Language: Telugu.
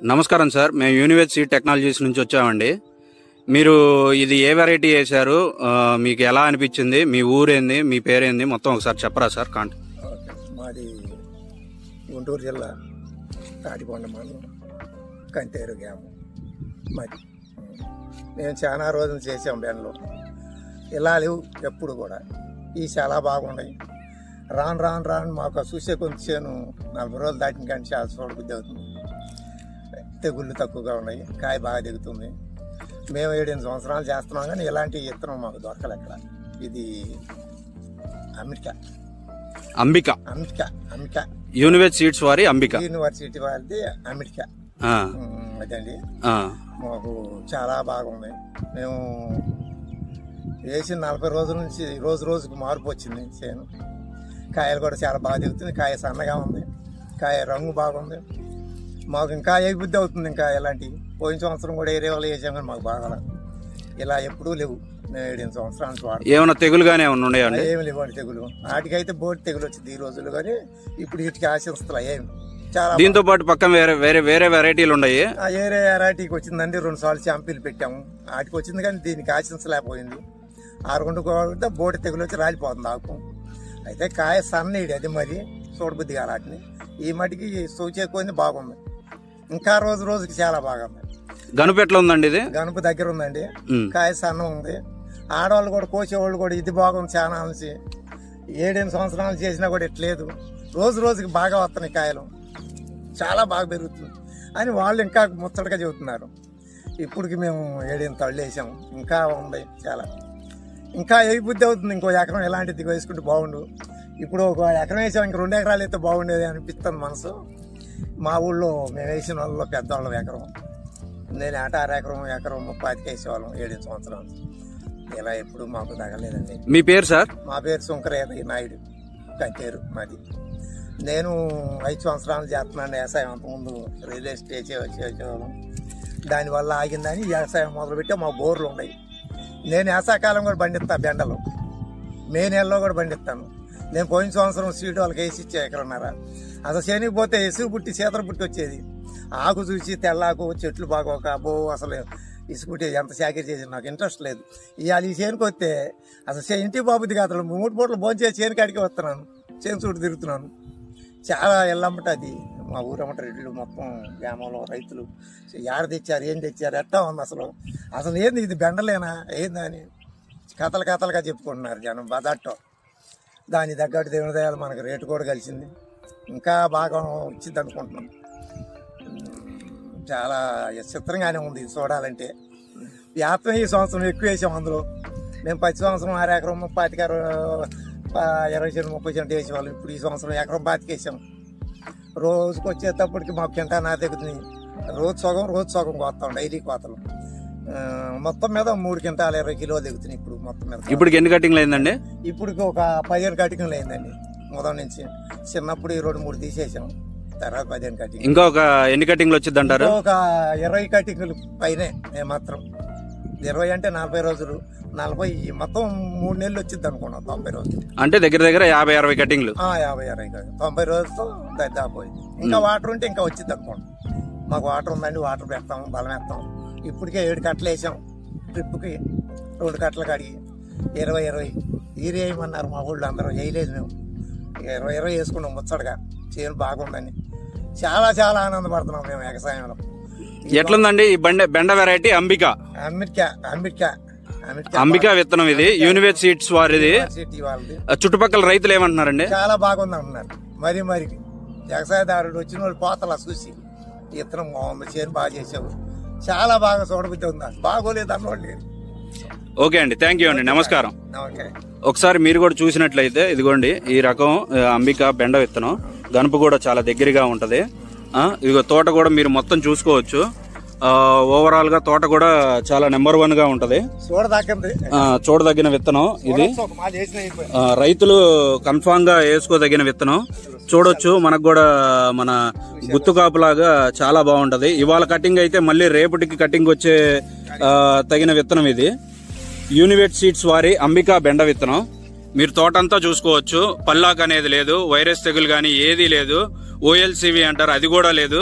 నమస్కారం సార్, మేము యూనివర్సిటీ టెక్నాలజీస్ నుంచి వచ్చామండి. మీరు ఇది ఏ వెరైటీ వేశారు, మీకు ఎలా అనిపించింది, మీ ఊరేంది, మీ పేరేంది, మొత్తం ఒకసారి చెప్పరా సార్? మాది గుంటూరు జిల్లా తాటికొండ మండలం కంతేరు గ్రామం మాది. మేము చాలా రోజులు చేసాం బెండలు, ఇలా లేవు ఎప్పుడు కూడా. ఇవి చాలా బాగున్నాయి. రాను రాను రాను మాకు చూసే కొంచెం చేను 40 రోజులు దాటిన కానీ చాలా చూడబుద్ధి అవుతుంది. తెగుళ్ళు తక్కువగా ఉన్నాయి, కాయ బాగా దిగుతుంది. మేము 7 సంవత్సరాలు చేస్తున్నాం కానీ ఇలాంటి విత్తనం మాకు దొరకలే ఎక్కడ. ఇది అంబిక యూనివర్సిటీస్ వారి యూనివర్సిటీ వారిది అంబిక అదండి. మాకు చాలా బాగుంది. మేము వేసిన 40 రోజుల నుంచి రోజుకు మార్పు వచ్చింది చేను. కాయలు కూడా చాలా బాగా దిగుతుంది. కాయ సన్నగా ఉంది, కాయ రంగు బాగుంది. మాకు ఇంకా ఏ బుద్ధి అవుతుంది. ఇంకా ఇలాంటి పోయిన సంవత్సరం కూడా ఏరే వాళ్ళు వేసాం కానీ మాకు బాగా ఇలా ఎప్పుడూ లేవు. మేము 7 సంవత్సరాలు ఏమైనా తెగులుగానే ఉన్నాయండి? ఏమి లేవండి తెగులు. వాటికైతే బోటి తెగులు వచ్చింది ఈ రోజులు, కానీ ఇప్పుడు వీటికి ఆశిస్తున్నా ఏమి. చాలా దీంతో పాటు పక్కన వేరే వెరైటీలు ఉన్నాయి. వేరే వెరైటీకి వచ్చిందండి. 2 సార్లు చాంపీలు పెట్టాము, వాటికి వచ్చింది కానీ దీనికి ఆశించలేకపోయింది. 6 కూడా బోటి తెగులు వచ్చి రాలిపోతుంది ఆకు. అయితే కాయ సన్నీడి, అది మరి చూడబుద్ధి కాదు వాటిని. ఈ మటుకి సూచేకొని బాగుంది. ఇంకా రోజుకి చాలా బాగుంది. గనుపు ఎట్లా ఉందండి? ఇది గనుపు దగ్గర ఉందండి, కాయ సన్నం ఉంది. ఆడవాళ్ళు కూడా కోసేవాళ్ళు కూడా ఇది బాగుంది చాలా అనిసి. 7 సంవత్సరాలు చేసినా కూడా ఇట్లేదు. రోజుకి బాగా వస్తున్నాయి కాయలు, చాలా బాగా పెరుగుతుంది అని వాళ్ళు ఇంకా ముచ్చటగా చెబుతున్నారు. ఇప్పటికి మేము 7 తళ్ళు వేసాము, ఇంకా ఉంది చాలా. ఇంకా ఏ బుద్ధి అవుతుంది. ఇంకో ఎకరం ఎలాంటిది వేసుకుంటే బాగుండు. ఇప్పుడు 1 ఎకరం వేసాం, ఇంక 2 ఎకరాలు అయితే బాగుండేది అనిపిస్తుంది మనసు. మా ఊళ్ళో మేము వేసిన వాళ్ళలో పెద్దవాళ్ళం ఎకరం. నేను 6 ఎకరం 35 వేసేవాళ్ళం 7 సంవత్సరాలు. ఇలా ఎప్పుడు మాకు తగలేదండి. మీ పేరు సార్? మా పేరు శంకరయ్య నాయుడు, కంతేరు మాది. నేను 5 సంవత్సరాలు చేస్తున్నాను వ్యవసాయం. అంతకుముందు రియల్ ఎస్టేట్ చేసేవాళ్ళం. దానివల్ల ఆగిందని వ్యవసాయం మొదలుపెట్టే మా బోర్లు ఉన్నాయి. నేను వేసాకాలం కూడా పండిస్తాను బెండలు, మే నెలలో కూడా పండిస్తాను. నేను పోయిన సంవత్సరం సీటు వాళ్ళకి వేసి ఇచ్చే 1.5 ఎకరం. అసలు శనికి పోతే ఇసుగు పుట్టి చేతలు పుట్టి వచ్చేది. ఆకు చూసి తెల్లాకు చెట్లు బాగోక అసలు ఇసుగుట్టి ఎంత చాకరీ చేసి నాకు ఇంట్రెస్ట్ లేదు. ఇవాళ ఈ చేనుకి వస్తే అసలు ఇంటి బాబుది కాదు, 3 పూటలు భోంచేసి చేను కాడికి వస్తున్నాను, చేను చుట్టూ తిరుగుతున్నాను. చాలా ఎల్లమ్మట అది. మా ఊరమ్మట రెడ్లు మొత్తం గ్రామంలో రైతులు ఏడ తెచ్చారు, ఏం తెచ్చారు, ఎట్టా ఉంది అసలు ఏంది ఇది బెండలేనా ఏందని కథలుగా చెప్పుకుంటున్నారు జనం బదాట్టో. దాని తగ్గట్టు దేవుని దయాలు మనకు రేటు కూడా కలిసింది. ఇంకా బాగా వచ్చింది అనుకుంటున్నాం. చాలా చిత్రంగానే ఉంది చూడాలంటే. వ్యాప్తం ఈ సంవత్సరం ఎక్కువ వేసాం. అందులో మేము 10 సంవత్సరం 6 ఎకరం 20 సెంట్ వేసేవాళ్ళం. ఇప్పుడు ఈ సంవత్సరం 1 ఎకరం 25 వేసాం. రోజుకి వచ్చేటప్పటికి మాకు కింటా నా తెగుతుంది. రోజు సగం కోస్తాం, డైలీ కోతలు. మొత్తం మీద 3 క్వింటాలు 20 కిలోలు దిగుతున్నాయి ఇప్పుడు మొత్తం మీద. ఇప్పుడు ఎన్ని కటింగ్లు అయిందండి? ఇప్పుడు ఒక 15 కటింగ్లు అయిందండి మొదటి నుంచి. చిన్నప్పుడు 2-3 తీసేసాం, తర్వాత 15 కటింగ్. ఇంకా ఒక ఎన్ని కటింగ్లు వచ్చింది అంటారు? ఒక 20 కటింగ్లు పైనే. మాత్రం 20 అంటే 40 రోజులు, 40 మొత్తం 3 నెలలు వచ్చింది అనుకున్నాం. 90 రోజులు అంటే దగ్గర 50-60 కటింగ్లు. 50-60 90 రోజులతో దాపోయింది. ఇంకా వాటర్ ఉంటే ఇంకా వచ్చింది అనుకోండి. మాకు వాటర్ ఉందండి, వాటర్ పెడతాం, బలం వేస్తాం. ఇప్పటికే 7 కట్టలు వేసాం. ట్రిప్కి 2 కట్టలు కడిగి 20 ఈరి వేయమన్నారు మా ఊళ్ళో. అందరూ వేయలేదు, మేము 20 వేసుకున్నాం ముచ్చటగా. చేను బాగుందని చాలా ఆనందపడుతున్నాం మేము వ్యవసాయంలో. ఎట్లుందండి ఈ బెండ వెరైటీ? అంబిక విత్తనం ఇది యూనివర్సిటీస్ వారిది. చుట్టుపక్కల రైతులు ఏమంటున్నారండి? చాలా బాగుంది అంటున్నారు. మరి వ్యవసాయదారుడు వచ్చిన వాళ్ళు పోతలా చూసి విత్తనం బాగుంది, చేను బాగా చేసావు, చాలా బాగా చూడబుద్ధి ఉందా, బాగోలేదు అన్నవాళ్ళు లేదు. ఓకే అండి, థ్యాంక్ యూ అండి, నమస్కారం. ఓకే. ఒకసారి మీరు కూడా చూసినట్లయితే ఇదిగోండి ఈ రకం అంబిక బెండ విత్తనం. గనుపు కూడా చాలా దగ్గరగా ఉంటది. ఇదిగో తోట కూడా మీరు మొత్తం చూసుకోవచ్చు. ఓవరాల్ గా తోట కూడా చాలా నెంబర్ 1 గా ఉంటది. చూడదగిన విత్తనం ఇది. రైతులు కన్ఫామ్ గా వేసుకోదగిన విత్తనం. చూడొచ్చు, మనకు కూడా మన గుత్తు కాపులాగా చాలా బాగుంటది. ఇవాళ కటింగ్ అయితే మళ్ళీ రేపటికి కటింగ్ వచ్చే తగిన విత్తనం ఇది. యూనివర్సిటీస్ వారి అంబిక బెండ విత్తనం. మీరు తోటంతా చూసుకోవచ్చు. పల్లాక్ అనేది లేదు, వైరస్ తెగులు గానీ ఏదీ లేదు. ఓఎల్సివి అంటారు, అది కూడా లేదు.